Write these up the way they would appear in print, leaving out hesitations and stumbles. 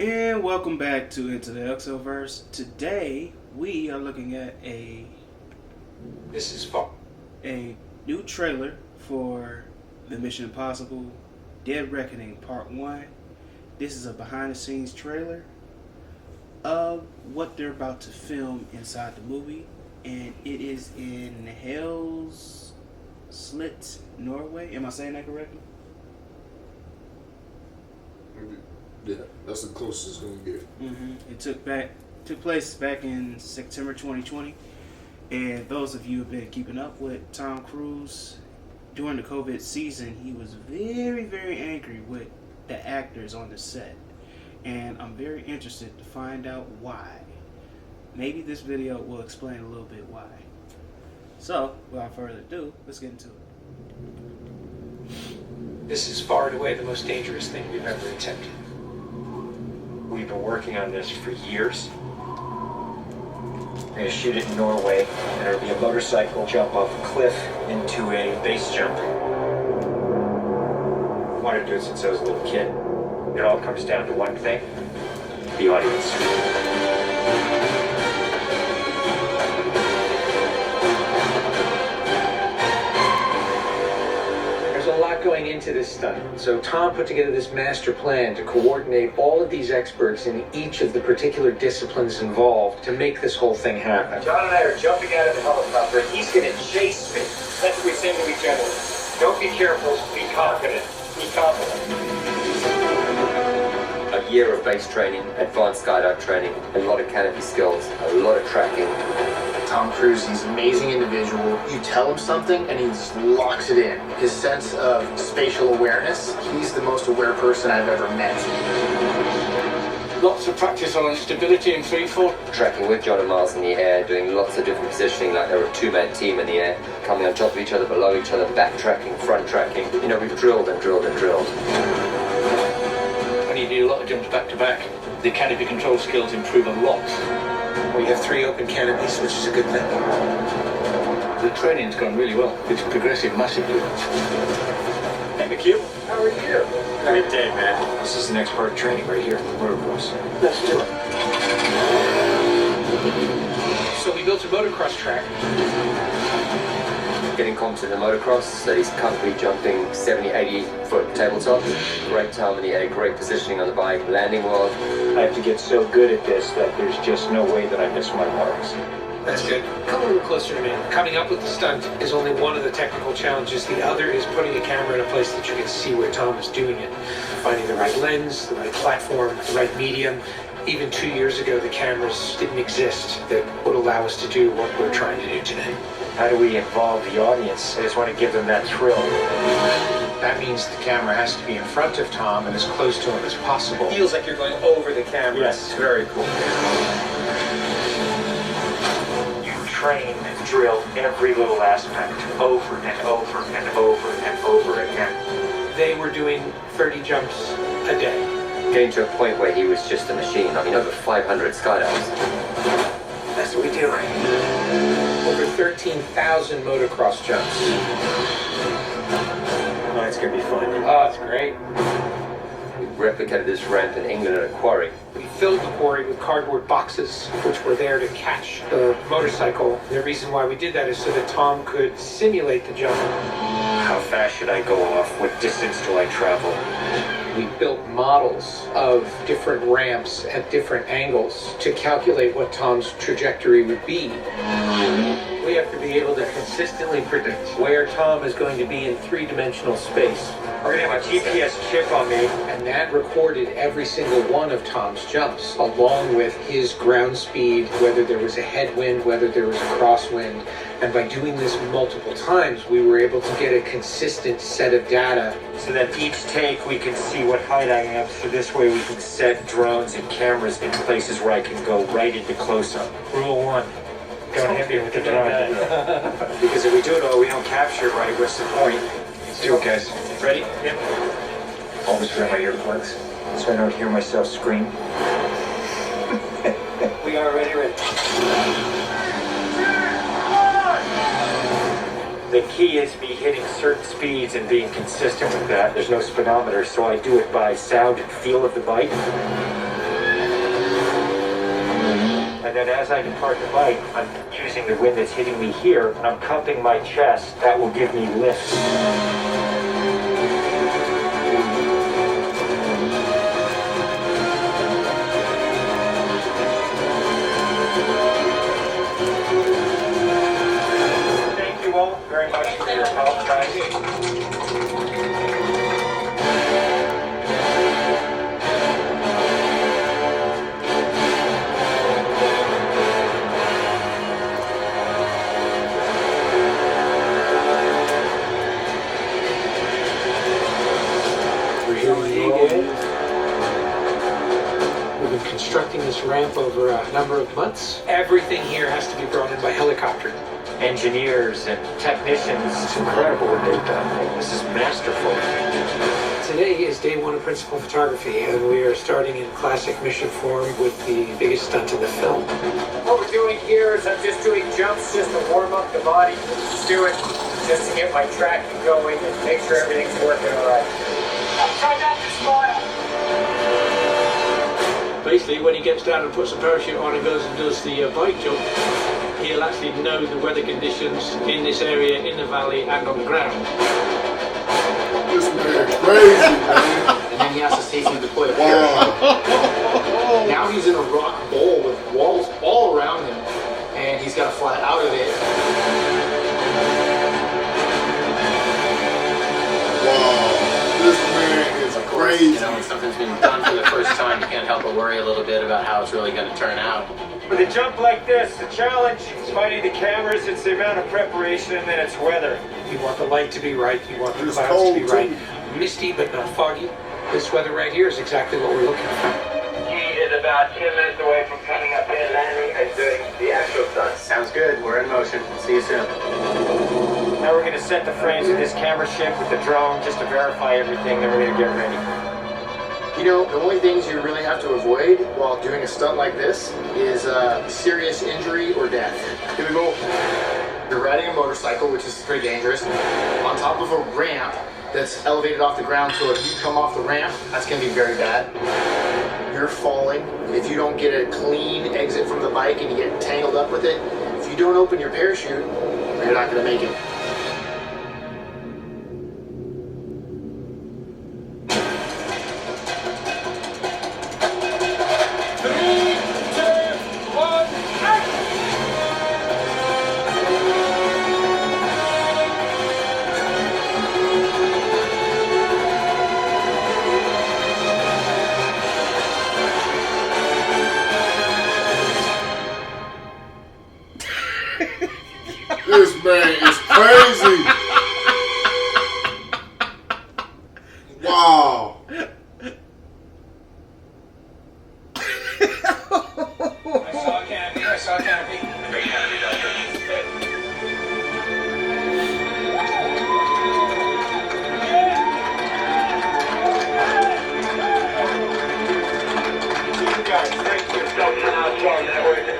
And welcome back to Into the Exoverse. Today we are looking at a new trailer for the Mission Impossible Dead Reckoning Part 1. This is a behind the scenes trailer of what they're about to film inside the movie, and it is in Hell's Slit, Norway. Am I saying that correctly? Yeah, that's the closest it's gonna get. It took place back in September 2020, and those of you who have been keeping up with Tom Cruise during the COVID season, he was very, very angry with the actors on the set, and I'm very interested to find out why. Maybe this video will explain a little bit why. So, without further ado, let's get into it. This is far and away the most dangerous thing we've ever attempted. We've been working on this for years. We're going to shoot it in Norway, and it'll be a motorcycle jump off a cliff into a base jump. I wanted to do it since I was a little kid. It all comes down to one thing: the audience. There's a lot going into this stunt. So Tom put together this master plan to coordinate all of these experts in each of the particular disciplines involved to make this whole thing happen. John and I are jumping out of the helicopter, and he's going to chase me. That's what we say to each other. Don't be careful, be confident. Be confident. A year of base training, advanced skydive training, a lot of canopy skills, a lot of tracking. Tom Cruise, he's an amazing individual. You tell him something and he just locks it in. His sense of spatial awareness, he's the most aware person I've ever met. Lots of practice on stability and free fall. Tracking with John and Miles in the air, doing lots of different positioning like they're a two-man team in the air, coming on top of each other, below each other, back tracking, front tracking. You know, we've drilled and drilled and drilled. When you do a lot of jumps back to back, the canopy control skills improve a lot. We have 3 open canopies, which is a good thing. The training's gone really well. It's progressive massively. Hey, McHugh, how are you? Great day, man. This is the next part of training right here. Motocross. Let's do it. So we built a motocross track. Getting confident in the motocross, that he's comfortably jumping 70, 80 foot tabletop. Great time in the air, great positioning on the bike, landing well. I have to get so good at this that there's just no way that I miss my marks. That's good. Come a little closer to me. Coming up with the stunt is only one of the technical challenges. The other is putting a camera in a place that you can see where Tom is doing it. Finding the right lens, the right platform, the right medium. Even 2 years ago, the cameras didn't exist that would allow us to do what we're trying to do today. How do we involve the audience? I just want to give them that thrill. That means the camera has to be in front of Tom and as close to him as possible. It feels like you're going over the camera. Yes, it's very cool. You train and drill every little aspect over and over and over and over again. They were doing 30 jumps a day. Getting to a point where he was just a machine. I mean, over 500 skydives. That's what we do. Over 13,000 motocross jumps. Oh, it's going to be fun. Oh, it's great. We replicated this ramp in England at a quarry. We filled the quarry with cardboard boxes, which were there to catch the motorcycle. The reason why we did that is so that Tom could simulate the jump. How fast should I go off? What distance do I travel? We built models of different ramps at different angles to calculate what Tom's trajectory would be. We have to be able to consistently predict where Tom is going to be in 3-dimensional space. We're going to have a GPS chip on me. And that recorded every single one of Tom's jumps, along with his ground speed, whether there was a headwind, whether there was a crosswind. And by doing this multiple times, we were able to get a consistent set of data. So that each take we can see what height I am, so this way we can set drones and cameras in places where I can go right into close-up. Rule 1. Don't hit me with the drone. Because if we do it all, we don't capture it right, what's the point? Let's do it, guys. Ready? Yep. Always wear my earplugs, so I don't hear myself scream. We are ready. The key is me hitting certain speeds and being consistent with that. There's no speedometer, so I do it by sound and feel of the bike. And then as I depart the bike, I'm using the wind that's hitting me here, and I'm cupping my chest. That will give me lift. Thank you all very much for your help, guys. We've been constructing this ramp over a number of months. Everything here has to be brought in by helicopter. Engineers and technicians, it's incredible what they've done. This is masterful. Today is day one of principal photography, and we are starting in classic mission form with the biggest stunt in the film. What we're doing here is I'm just doing jumps just to warm up the body. Just do it just to get my tracking going and make sure everything's working all right. Try not to smile. Basically, when he gets down and puts a parachute on and goes and does the bike jump, he'll actually know the weather conditions in this area, in the valley, and on the ground. This man crazy, man. And then he has to safely deploy a Wow. parachute. Now he's in a rock bowl with walls all around him, and he's got to fly out of it. Wow. This man is crazy. You know, when something's been done for the first time, you can't help but worry a little bit about how it's really going to turn out. With a jump like this, the challenge is finding the cameras, it's the amount of preparation, and then it's weather. You want the light to be right, you want the It's clouds to be cold, right. too. Misty but not foggy. This weather right here is exactly what we're looking for. He is about 10 minutes away from coming up and landing and doing the actual stunt. Sounds good. We're in motion. See you soon. Now we're going to set the frames of this camera ship with the drone just to verify everything, then we're going to get ready. You know, the only things you really have to avoid while doing a stunt like this is serious injury or death. Here we go. You're riding a motorcycle, which is pretty dangerous, on top of a ramp that's elevated off the ground, so if you come off the ramp, that's going to be very bad. You're falling. If you don't get a clean exit from the bike and you get tangled up with it, if you don't open your parachute, you're not going to make it. This man is crazy. Wow. I saw a canopy.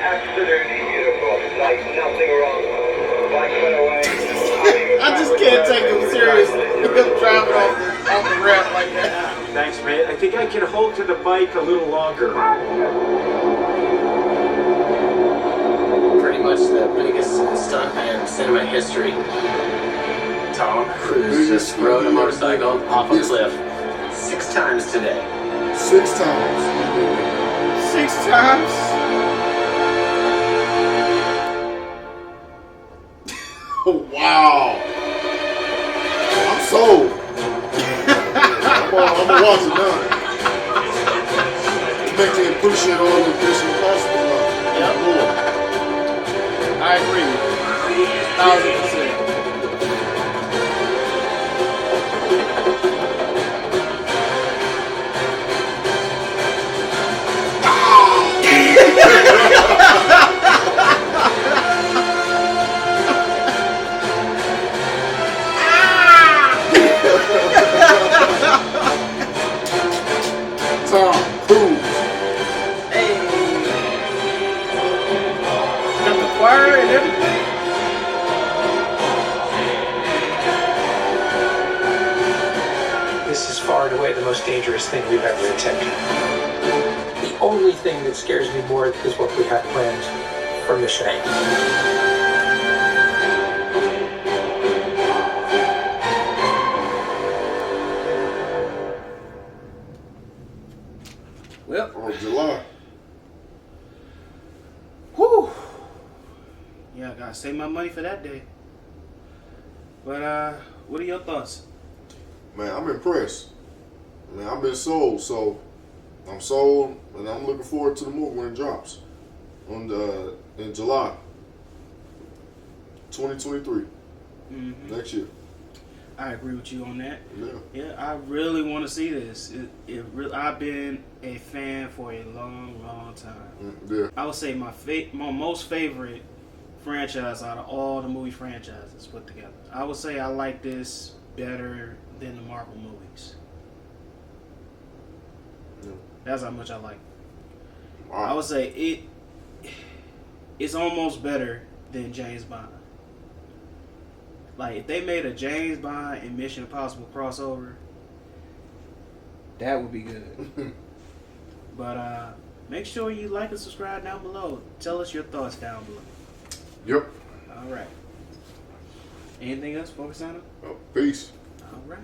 Absolutely beautiful. Like nothing wrong. Bike went away. I just can't take him seriously. Him driving off the ramp like that. Thanks, mate. I think I can hold to the bike a little longer. Pretty much the biggest stunt in cinema history. Tom Cruise just rode a motorcycle off a cliff 6 times today. 6 times. 6 times? Wow. I'm sold. I'm gonna watch it now. Make it appreciate all the Mission Impossible. Yeah, cool. I agree. 1000%. Tom Cruise. Hey. Got the choir and everything. This is far and away the most dangerous thing we've ever attempted. only thing that scares me more is what we have planned for Mission 8. Well, Oh, July. whew. Yeah, I gotta save my money for that day. But what are your thoughts? Man, I'm impressed. Man, I've been sold, so I'm sold, and I'm looking forward to the movie when it drops in July 2023, next year. I agree with you on that. Yeah. Yeah, I really want to see this. I've been a fan for a long time. Yeah. I would say my most favorite franchise out of all the movie franchises put together. I would say I like this better than the Marvel movies. Yeah. That's how much I like it. Wow. I would say it's almost better than James Bond. Like, if they made a James Bond and Mission Impossible crossover, that would be good. But make sure you like and subscribe down below. Tell us your thoughts down below. Yep. All right. Anything else? Focus on it? Oh, peace. All right.